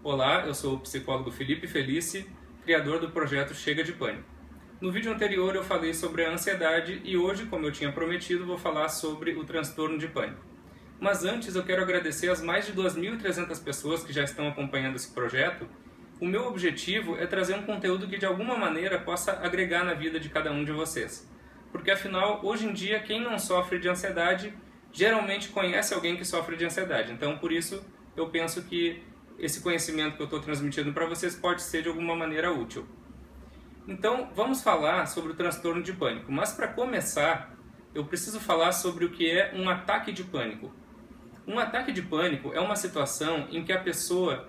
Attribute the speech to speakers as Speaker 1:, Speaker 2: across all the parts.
Speaker 1: Olá, eu sou o psicólogo Felipe Felice, criador do projeto Chega de Pânico. No vídeo anterior eu falei sobre a ansiedade e hoje, como eu tinha prometido, vou falar sobre o transtorno de pânico. Mas antes eu quero agradecer as mais de 2.300 pessoas que já estão acompanhando esse projeto. O meu objetivo é trazer um conteúdo que de alguma maneira possa agregar na vida de cada um de vocês. Porque afinal, hoje em dia, quem não sofre de ansiedade geralmente conhece alguém que sofre de ansiedade. Então, por isso, eu penso que esse conhecimento que eu estou transmitindo para vocês pode ser de alguma maneira útil. Então, vamos falar sobre o transtorno de pânico. Mas para começar, eu preciso falar sobre o que é um ataque de pânico. Um ataque de pânico é uma situação em que a pessoa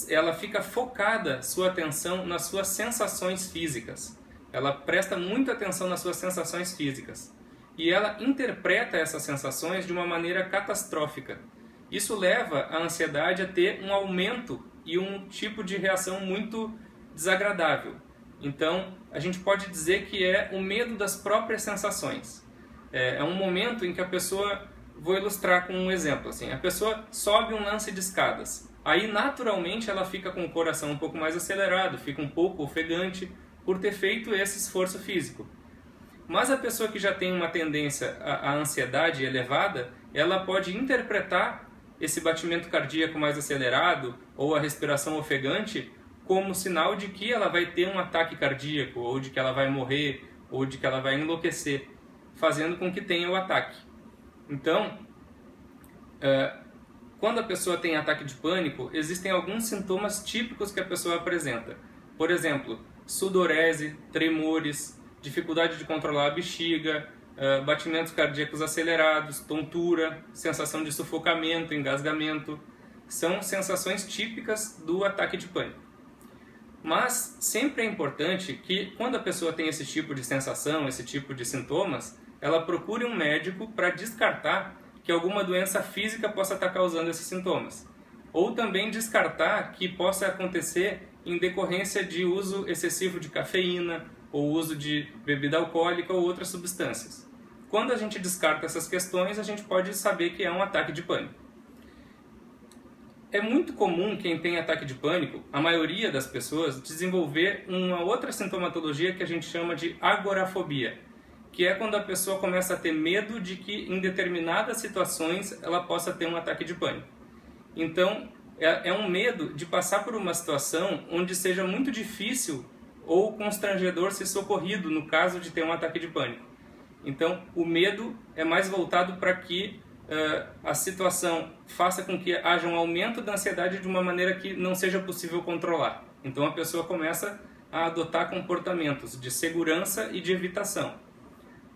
Speaker 1: ela fica focada sua atenção nas suas sensações físicas. Ela presta muita atenção nas suas sensações físicas. E ela interpreta essas sensações de uma maneira catastrófica. Isso leva a ansiedade a ter um aumento e um tipo de reação muito desagradável. Então, a gente pode dizer que é o medo das próprias sensações. É um momento em que a pessoa, vou ilustrar com um exemplo, assim, a pessoa sobe um lance de escadas. Aí, naturalmente, ela fica com o coração um pouco mais acelerado, fica um pouco ofegante por ter feito esse esforço físico. Mas a pessoa que já tem uma tendência à ansiedade elevada, ela pode interpretar esse batimento cardíaco mais acelerado ou a respiração ofegante como sinal de que ela vai ter um ataque cardíaco, ou de que ela vai morrer, ou de que ela vai enlouquecer, fazendo com que tenha o ataque. Então, quando a pessoa tem ataque de pânico, existem alguns sintomas típicos que a pessoa apresenta. Por exemplo, sudorese, tremores, dificuldade de controlar a bexiga, batimentos cardíacos acelerados, tontura, sensação de sufocamento, engasgamento. São sensações típicas do ataque de pânico. Mas sempre é importante que, quando a pessoa tem esse tipo de sensação, esse tipo de sintomas, ela procure um médico para descartar que alguma doença física possa estar causando esses sintomas. Ou também descartar que possa acontecer em decorrência de uso excessivo de cafeína, ou uso de bebida alcoólica ou outras substâncias. Quando a gente descarta essas questões, a gente pode saber que é um ataque de pânico. É muito comum quem tem ataque de pânico, a maioria das pessoas, desenvolver uma outra sintomatologia que a gente chama de agorafobia, que é quando a pessoa começa a ter medo de que em determinadas situações ela possa ter um ataque de pânico. Então, é um medo de passar por uma situação onde seja muito difícil ou constrangedor ser socorrido no caso de ter um ataque de pânico. Então, o medo é mais voltado para que a situação faça com que haja um aumento da ansiedade de uma maneira que não seja possível controlar. Então, a pessoa começa a adotar comportamentos de segurança e de evitação.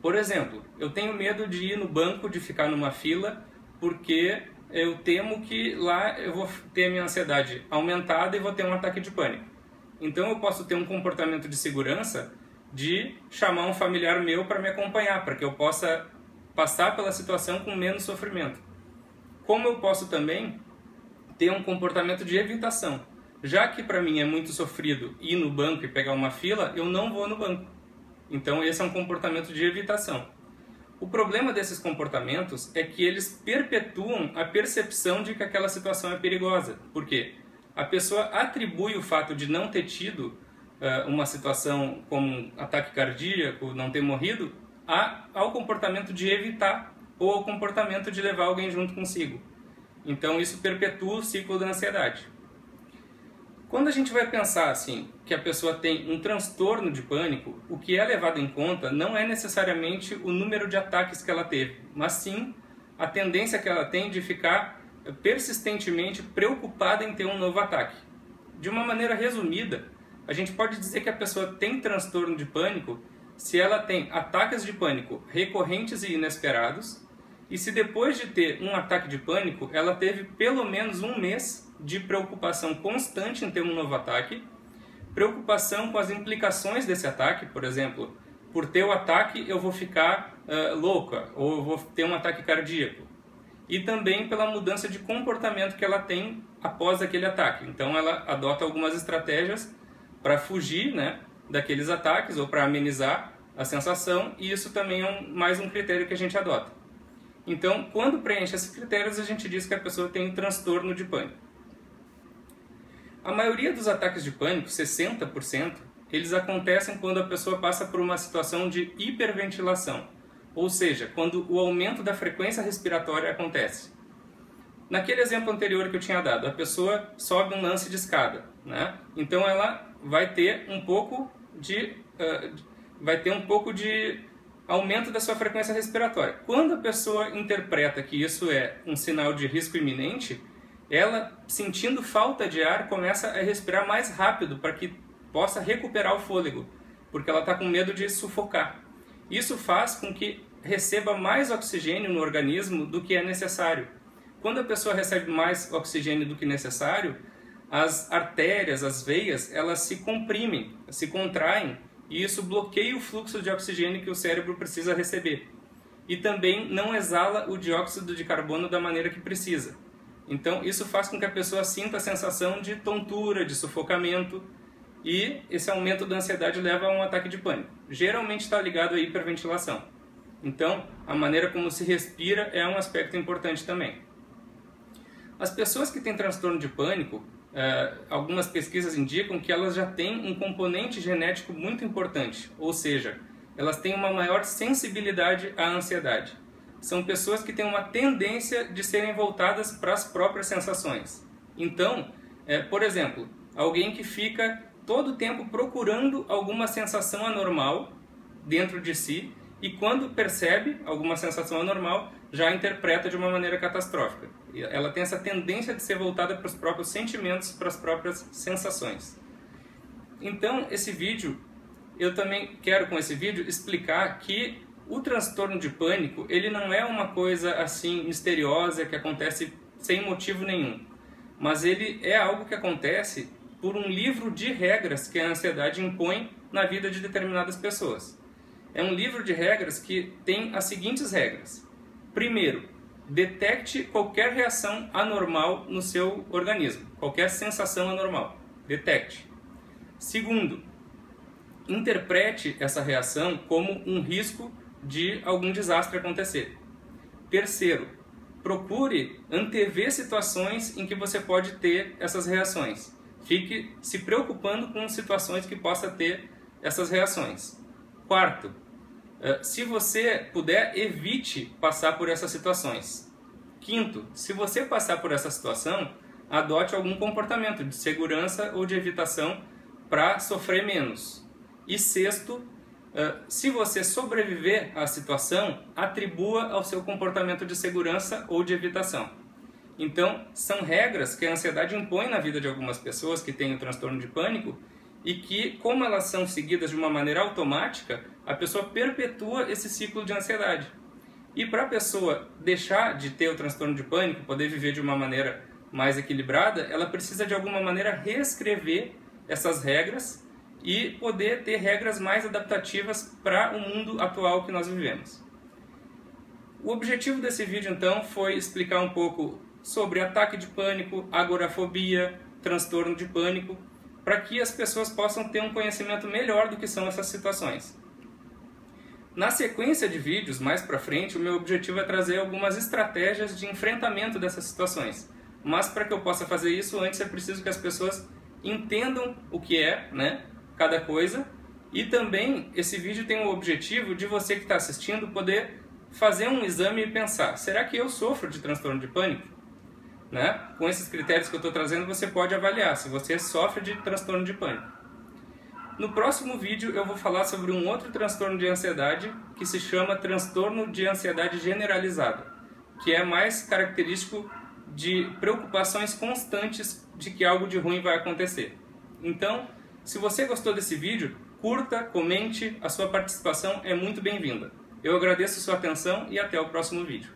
Speaker 1: Por exemplo, eu tenho medo de ir no banco, de ficar numa fila, porque eu temo que lá eu vou ter a minha ansiedade aumentada e vou ter um ataque de pânico. Então eu posso ter um comportamento de segurança de chamar um familiar meu para me acompanhar, para que eu possa passar pela situação com menos sofrimento. Como eu posso também ter um comportamento de evitação. Já que para mim é muito sofrido ir no banco e pegar uma fila, eu não vou no banco. Então esse é um comportamento de evitação. O problema desses comportamentos é que eles perpetuam a percepção de que aquela situação é perigosa. Por quê? A pessoa atribui o fato de não ter tido uma situação como um ataque cardíaco, não ter morrido, ao comportamento de evitar ou ao comportamento de levar alguém junto consigo. Então isso perpetua o ciclo da ansiedade. Quando a gente vai pensar assim, que a pessoa tem um transtorno de pânico, o que é levado em conta não é necessariamente o número de ataques que ela teve, mas sim a tendência que ela tem de ficar persistentemente preocupada em ter um novo ataque. De uma maneira resumida, a gente pode dizer que a pessoa tem transtorno de pânico se ela tem ataques de pânico recorrentes e inesperados e se depois de ter um ataque de pânico ela teve pelo menos um mês de preocupação constante em ter um novo ataque, preocupação com as implicações desse ataque, por exemplo, por ter o ataque eu vou ficar louca ou eu vou ter um ataque cardíaco. E também pela mudança de comportamento que ela tem após aquele ataque. Então ela adota algumas estratégias para fugir, né, daqueles ataques ou para amenizar a sensação, e isso também é mais um critério que a gente adota. Então, quando preenche esses critérios, a gente diz que a pessoa tem um transtorno de pânico. A maioria dos ataques de pânico, 60%, eles acontecem quando a pessoa passa por uma situação de hiperventilação, ou seja, quando o aumento da frequência respiratória acontece. Naquele exemplo anterior que eu tinha dado, a pessoa sobe um lance de escada, né? Então ela vai ter um pouco de aumento da sua frequência respiratória. Quando a pessoa interpreta que isso é um sinal de risco iminente, ela, sentindo falta de ar, começa a respirar mais rápido para que possa recuperar o fôlego, porque ela está com medo de sufocar. Isso faz com que receba mais oxigênio no organismo do que é necessário. Quando a pessoa recebe mais oxigênio do que necessário, as artérias, as veias, elas se comprimem, se contraem, e isso bloqueia o fluxo de oxigênio que o cérebro precisa receber. E também não exala o dióxido de carbono da maneira que precisa. Então, isso faz com que a pessoa sinta a sensação de tontura, de sufocamento, e esse aumento da ansiedade leva a um ataque de pânico. Geralmente está ligado à hiperventilação. Então, a maneira como se respira é um aspecto importante também. As pessoas que têm transtorno de pânico, algumas pesquisas indicam que elas já têm um componente genético muito importante, ou seja, elas têm uma maior sensibilidade à ansiedade. São pessoas que têm uma tendência de serem voltadas para as próprias sensações. Então, por exemplo, alguém que fica todo o tempo procurando alguma sensação anormal dentro de si e quando percebe alguma sensação anormal, já interpreta de uma maneira catastrófica. Ela tem essa tendência de ser voltada para os próprios sentimentos, para as próprias sensações. Então, esse vídeo, eu também quero com esse vídeo explicar que o transtorno de pânico, ele não é uma coisa assim misteriosa que acontece sem motivo nenhum, mas ele é algo que acontece por um livro de regras que a ansiedade impõe na vida de determinadas pessoas. É um livro de regras que tem as seguintes regras. Primeiro, detecte qualquer reação anormal no seu organismo, qualquer sensação anormal. Detecte. Segundo, interprete essa reação como um risco de algum desastre acontecer. Terceiro, procure antever situações em que você pode ter essas reações. Fique se preocupando com situações que possa ter essas reações. Quarto, se você puder, evite passar por essas situações. Quinto, se você passar por essa situação, adote algum comportamento de segurança ou de evitação para sofrer menos. E sexto, se você sobreviver à situação, atribua ao seu comportamento de segurança ou de evitação. Então, são regras que a ansiedade impõe na vida de algumas pessoas que têm o transtorno de pânico e que, como elas são seguidas de uma maneira automática, a pessoa perpetua esse ciclo de ansiedade. E para a pessoa deixar de ter o transtorno de pânico, poder viver de uma maneira mais equilibrada, ela precisa de alguma maneira reescrever essas regras e poder ter regras mais adaptativas para o mundo atual que nós vivemos. O objetivo desse vídeo, então, foi explicar um pouco sobre ataque de pânico, agorafobia, transtorno de pânico, para que as pessoas possam ter um conhecimento melhor do que são essas situações. Na sequência de vídeos, mais para frente, o meu objetivo é trazer algumas estratégias de enfrentamento dessas situações. Mas para que eu possa fazer isso, antes é preciso que as pessoas entendam o que é, cada coisa. E também esse vídeo tem o objetivo de você que está assistindo poder fazer um exame e pensar, será que eu sofro de transtorno de pânico? Com esses critérios que eu estou trazendo, você pode avaliar se você sofre de transtorno de pânico. No próximo vídeo eu vou falar sobre um outro transtorno de ansiedade que se chama transtorno de ansiedade generalizada, que é mais característico de preocupações constantes de que algo de ruim vai acontecer. Então, se você gostou desse vídeo, curta, comente, a sua participação é muito bem-vinda. Eu agradeço a sua atenção e até o próximo vídeo.